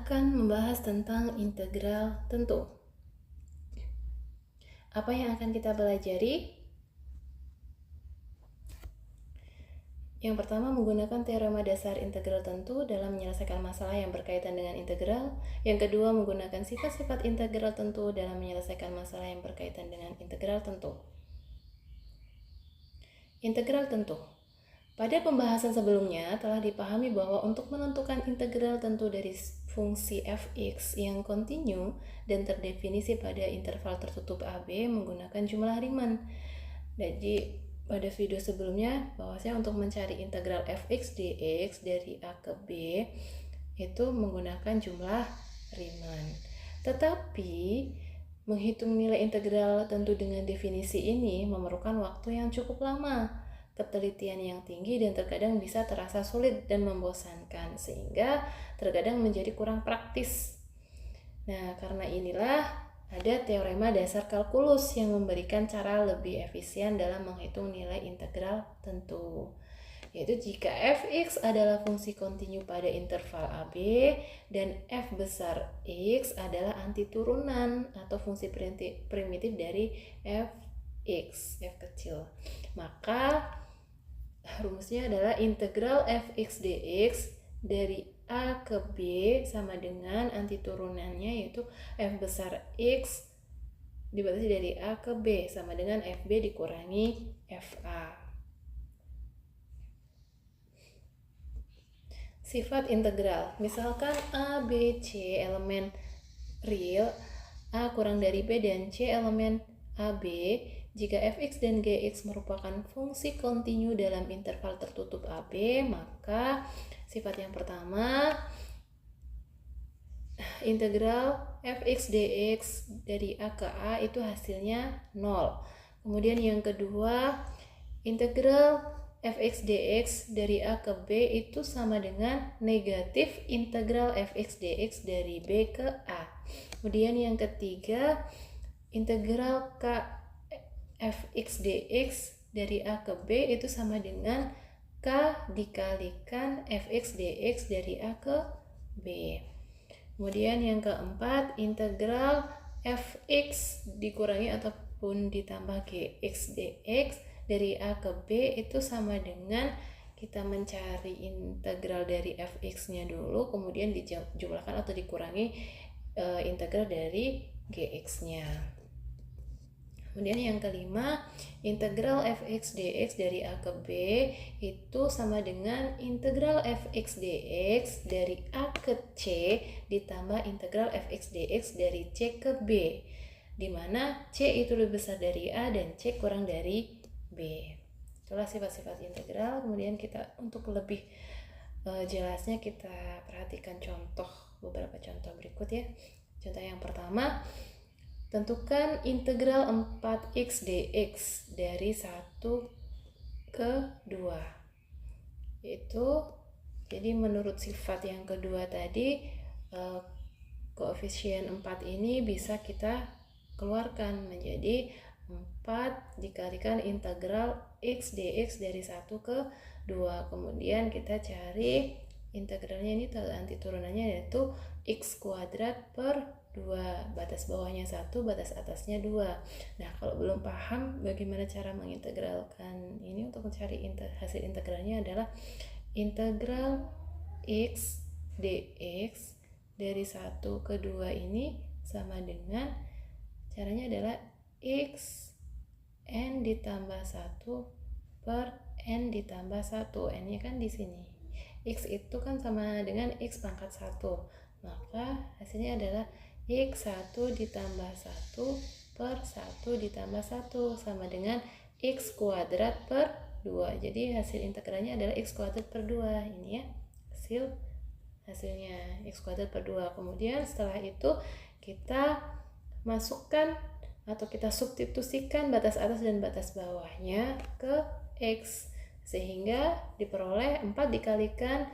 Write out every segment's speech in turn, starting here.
akan membahas tentang integral tentu. Apa yang akan kita pelajari? Yang pertama, menggunakan teorema dasar integral tentu dalam menyelesaikan masalah yang berkaitan dengan integral. Yang kedua, menggunakan sifat-sifat integral tentu dalam menyelesaikan masalah yang berkaitan dengan integral tentu. Integral tentu. Pada pembahasan sebelumnya telah dipahami bahwa untuk menentukan integral tentu dari fungsi fx yang kontinu dan terdefinisi pada interval tertutup AB menggunakan jumlah Riemann. Jadi pada video sebelumnya bahwasanya untuk mencari integral fx dx dari A ke B itu menggunakan jumlah Riemann. Tetapi menghitung nilai integral tentu dengan definisi ini memerlukan waktu yang cukup lama, ketelitian yang tinggi, dan terkadang bisa terasa sulit dan membosankan sehingga terkadang menjadi kurang praktis. Nah, karena inilah ada teorema dasar kalkulus yang memberikan cara lebih efisien dalam menghitung nilai integral tentu, yaitu jika fx adalah fungsi kontinu pada interval AB dan f besar x adalah antiturunan atau fungsi primitif dari fx, f kecil, maka rumusnya adalah integral fx dx dari A ke B sama dengan antiturunannya yaitu f besar x dibatasi dari A ke B sama dengan fb dikurangi fa. Sifat integral, misalkan A, B, C elemen real, A kurang dari B dan C elemen AB. Jika fx dan gx merupakan fungsi kontinu dalam interval tertutup AB, maka sifat yang pertama, integral fx dx dari A ke A itu hasilnya 0. Kemudian yang kedua, integral fx dx dari A ke B itu sama dengan negatif integral fx dx dari B ke A. Kemudian yang ketiga, integral fx dx dari A ke B itu sama dengan K dikalikan fx dx dari A ke B. Kemudian yang keempat, integral fx dikurangi ataupun ditambah gx dx dari A ke B itu sama dengan kita mencari integral dari fx-nya dulu, kemudian dijumlahkan atau dikurangi integral dari gx-nya. Kemudian yang kelima, integral fx dx dari A ke B itu sama dengan integral fx dx dari A ke C ditambah integral fx dx dari C ke B, di mana C itu lebih besar dari A dan C kurang dari B. Itulah sifat-sifat integral. Kemudian kita untuk lebih jelasnya kita perhatikan beberapa contoh berikut ya. Contoh yang pertama, tentukan integral 4x dx dari 1 ke 2. Itu jadi menurut sifat yang kedua tadi, koefisien 4 ini bisa kita keluarkan menjadi 4 dikalikan integral x dx dari 1 ke 2. Kemudian kita cari integralnya, ini antiturunannya yaitu x kuadrat per 2, batas bawahnya 1, batas atasnya 2. Nah, kalau belum paham bagaimana cara mengintegralkan ini, untuk mencari hasil integralnya adalah integral x dx dari 1 ke 2 ini sama dengan, caranya adalah x n ditambah 1 per n ditambah 1. N-nya kan di sini. X itu kan sama dengan x pangkat 1. Maka hasilnya adalah x1 ditambah 1 per 1 ditambah 1 sama dengan x kuadrat per 2. Jadi hasil integralnya adalah x kuadrat per 2. Ini ya hasilnya x kuadrat per 2. Kemudian setelah itu kita masukkan atau kita substitusikan batas atas dan batas bawahnya ke x, sehingga diperoleh 4 dikalikan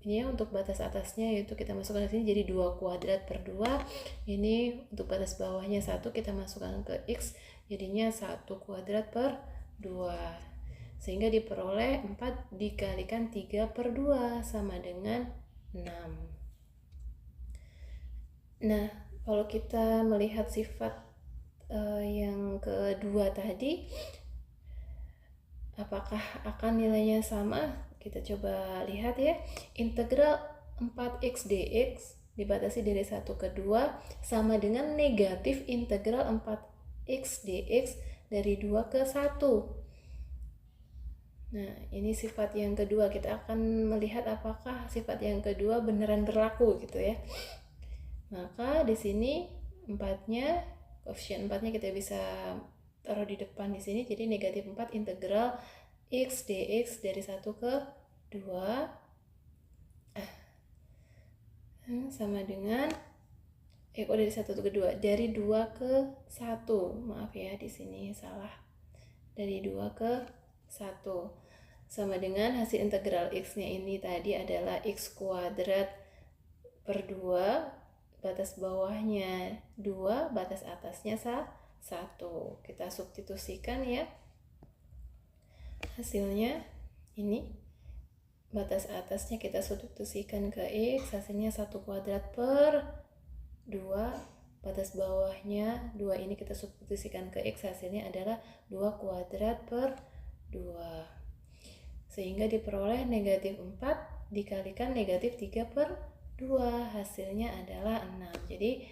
ini ya, untuk batas atasnya yaitu kita masukkan ke sini jadi 2 kuadrat per 2. Ini untuk batas bawahnya 1 kita masukkan ke x jadinya 1 kuadrat per 2. Sehingga diperoleh 4 dikalikan 3 per 2 sama dengan 6. Nah, kalau kita melihat sifat yang kedua tadi, apakah akan nilainya sama? Kita coba lihat ya. Integral 4x dx dibatasi dari 1 ke 2 sama dengan negatif integral 4x dx dari 2 ke 1. Nah, ini sifat yang kedua. Kita akan melihat apakah sifat yang kedua beneran berlaku gitu ya. Maka di sini koefisien 4-nya kita bisa taruh di depan di sini. Jadi negatif 4 integral x dx dari 1 ke 2 sama dengan dari 1 ke 2, dari 2 ke 1. Maaf ya, di sini salah. Dari 2 ke 1 sama dengan hasil integral x-nya ini tadi adalah x kuadrat per 2, batas bawahnya 2, batas atasnya 1. Kita substitusikan ya. Hasilnya ini batas atasnya kita substitusikan ke x, hasilnya 1 kuadrat per 2, batas bawahnya 2 ini kita substitusikan ke x, hasilnya adalah 2 kuadrat per 2. Sehingga diperoleh negatif 4 dikalikan negatif 3 per 2, hasilnya adalah 6. Jadi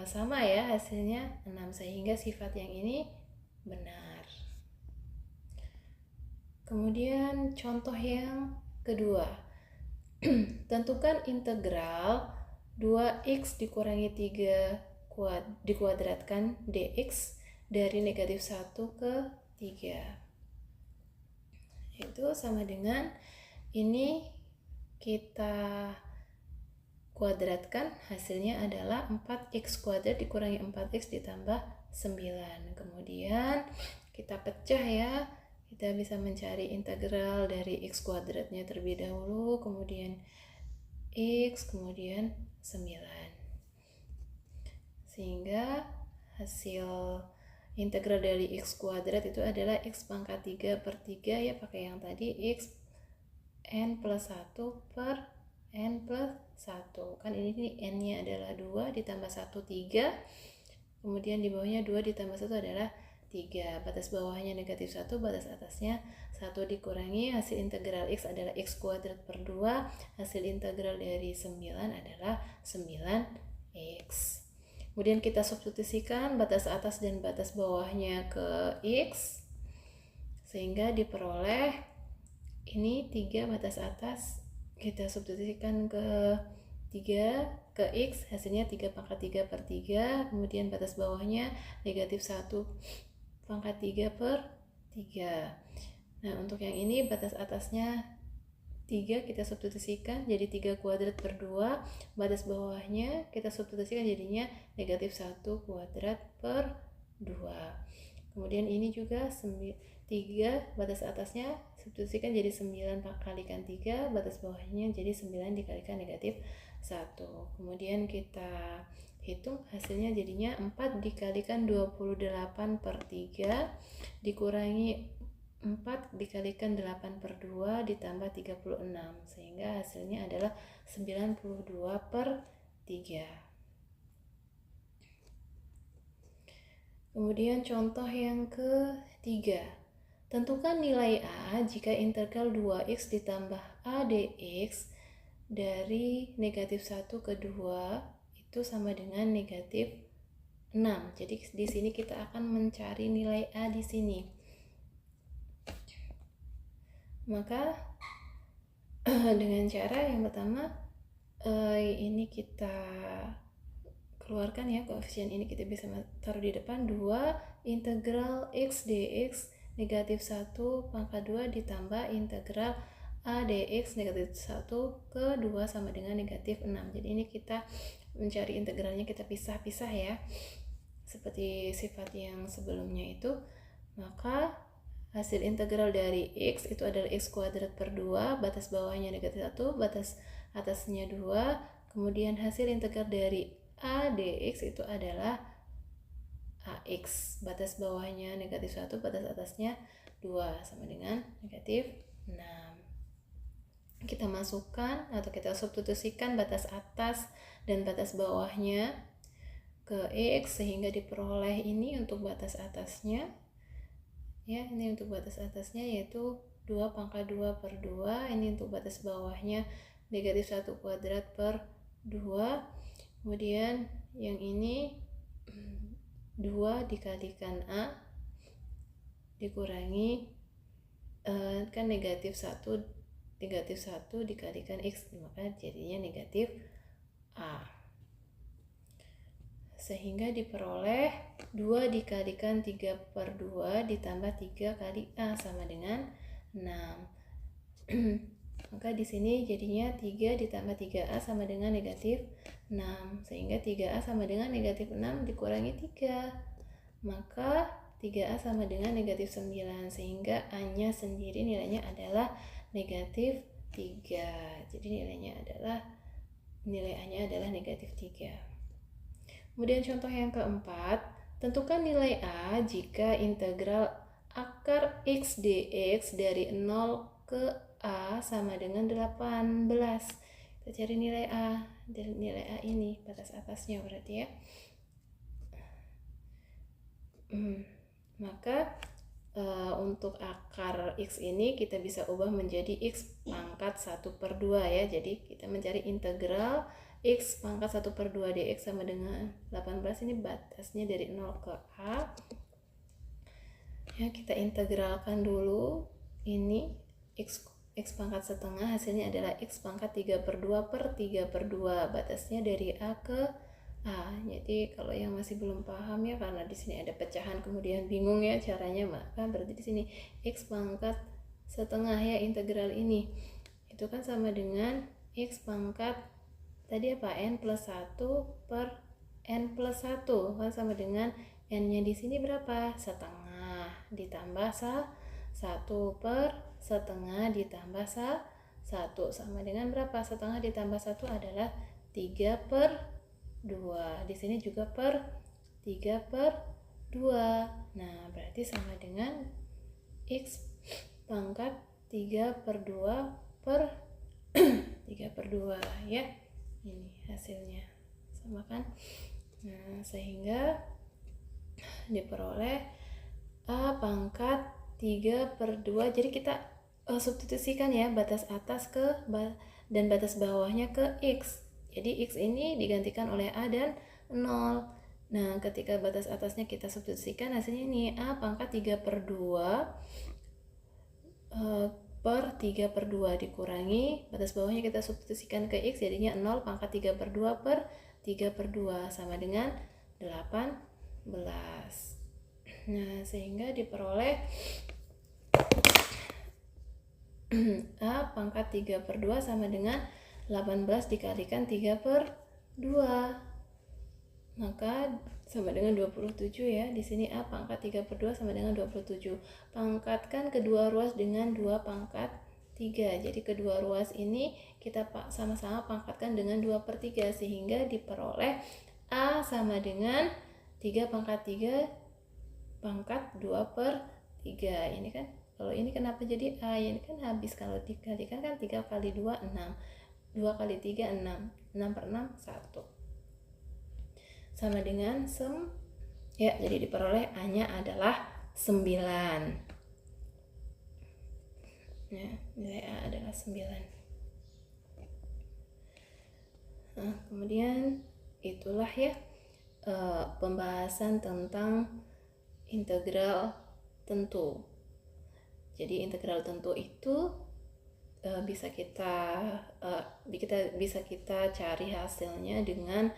sama ya hasilnya 6, sehingga sifat yang ini benar. Kemudian contoh yang kedua. Tentukan integral 2x dikurangi 3 dikuadratkan dx dari negatif 1 ke 3. Itu sama dengan ini kita kuadratkan, hasilnya adalah 4x kuadrat dikurangi 4x ditambah 9. Kemudian kita pecah ya. Kita bisa mencari integral dari x kuadratnya terlebih dahulu, kemudian x, kemudian 9. Sehingga hasil integral dari x kuadrat itu adalah x pangkat 3 per 3 ya, pakai yang tadi x n plus 1 per n plus 1. Kan ini n-nya adalah 2 ditambah 1 3. Kemudian di bawahnya 2 ditambah 1 adalah 3. Batas bawahnya negatif 1, batas atasnya 1 dikurangi hasil integral x adalah x kuadrat per 2. Hasil integral dari 9 adalah 9x. Kemudian kita substitusikan batas atas dan batas bawahnya ke x, sehingga diperoleh ini 3 batas atas kita substitusikan ke 3 ke x, hasilnya 3 pangkat 3 per 3. Kemudian batas bawahnya negatif 1 pangkat 3 per 3. Nah, untuk yang ini batas atasnya 3 kita substitusikan jadi 3 kuadrat per 2, batas bawahnya kita substitusikan jadinya negatif 1 kuadrat per 2. Kemudian ini juga 3, batas atasnya substitusikan jadi 9 kalikan 3, batas bawahnya jadi 9 dikalikan negatif 1. Kemudian kita hitung hasilnya jadinya 4 dikalikan 28 per 3 dikurangi 4 dikalikan 8 per 2 ditambah 36, sehingga hasilnya adalah 92 per 3. Kemudian contoh yang ketiga. Tentukan nilai A jika integral 2x ditambah A dx dari negatif 1 ke 2 itu sama dengan negatif 6. Jadi di sini kita akan mencari nilai A di sini. Maka dengan cara yang pertama ini kita keluarkan ya, koefisien ini kita bisa taruh di depan. 2 integral x dx negatif 1 pangkat 2 ditambah integral a dx negatif 1 ke 2 sama dengan negatif 6. Jadi ini kita mencari integralnya, kita pisah-pisah ya, seperti sifat yang sebelumnya itu. Maka hasil integral dari x itu adalah x kuadrat per 2, batas bawahnya negatif 1, batas atasnya 2. Kemudian hasil integral dari a dx itu adalah ax, batas bawahnya negatif 1, batas atasnya 2 sama dengan negatif 6. kita masukkan atau kita substitusikan batas atas dan batas bawahnya ke X sehingga diperoleh ini untuk batas atasnya. Ya, ini untuk batas atasnya yaitu 2 pangkat 2 per 2. Ini untuk batas bawahnya negatif 1 kuadrat per 2. Kemudian yang ini 2 dikalikan A dikurangi kan negatif 1 dikalikan X, maka jadinya negatif A. Sehingga diperoleh 2 dikalikan 3 per 2 ditambah 3 kali A sama dengan 6. Maka di sini jadinya 3 ditambah 3A sama dengan negatif 6. Sehingga 3A sama dengan negatif 6 dikurangi 3. Maka 3A sama dengan negatif 9. Sehingga A-nya sendiri nilainya adalah negatif 3. Jadi nilai A-nya adalah negatif 3. Kemudian contoh yang keempat, tentukan nilai A jika integral akar X dx dari 0 ke A sama dengan 18. Kita cari nilai A, dan nilai A ini batas atasnya berarti ya. Maka untuk akar X ini kita bisa ubah menjadi X pangkat 1 per 2 ya. Jadi kita mencari integral X pangkat 1 per 2 dx sama dengan 18. Ini batasnya dari 0 ke A ya. Kita integralkan dulu. Ini X pangkat setengah hasilnya adalah X pangkat 3 per 2 per 3 per 2. Batasnya dari A ke A. Jadi kalau yang masih belum paham ya, karena di sini ada pecahan kemudian bingung ya caranya, maka berarti di sini X pangkat setengah ya, integral ini itu kan sama dengan X pangkat tadi apa, N plus 1 per N plus 1 kan sama dengan N-nya di sini berapa? Setengah ditambah 1 per setengah ditambah 1 sama dengan berapa? Setengah ditambah 1 adalah 3 per 2. Di sini juga per 3 per 2. Nah, berarti sama dengan X pangkat 3 per 2 per 3 per 2 ya. Ini hasilnya sama kan. Nah, sehingga diperoleh A pangkat 3 per 2. Jadi kita substitusikan ya batas atas dan batas bawahnya ke X. Jadi X ini digantikan oleh A dan 0. Nah, ketika batas atasnya kita substitusikan, hasilnya ini A pangkat 3 per 2 per 3 per 2 dikurangi batas bawahnya kita substitusikan ke X, jadinya 0 pangkat 3 per 2 per 3 per 2 sama dengan 18. Nah, sehingga diperoleh A pangkat 3 per 2 sama dengan 18 dikalikan 3 per 2. Maka sama dengan 27 ya. Di sini A pangkat 3 per 2 sama dengan 27. Pangkatkan kedua ruas dengan 2 pangkat 3. Jadi kedua ruas ini kita sama-sama pangkatkan dengan 2 per 3. Sehingga diperoleh A sama dengan 3 pangkat 3 pangkat 2 per 3. Ini kan, kalau ini kenapa jadi A? Ini kan habis, kalau dikalikan kan 3 kali 2, 6. 2 kali 3, 6. 6 per 6, 1. Sama dengan ya, jadi diperoleh A-nya adalah 9. Ya, nilai A adalah 9. Nah, kemudian itulah ya pembahasan tentang integral tentu. Jadi integral tentu itu bisa kita cari hasilnya dengan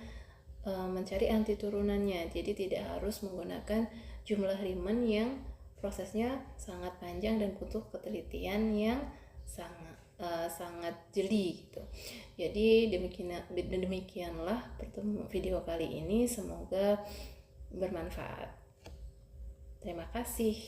mencari antiturunannya. Jadi tidak harus menggunakan jumlah Riemann yang prosesnya sangat panjang dan butuh ketelitian yang sangat jeli gitu. Jadi demikianlah video kali ini, semoga bermanfaat. Terima kasih.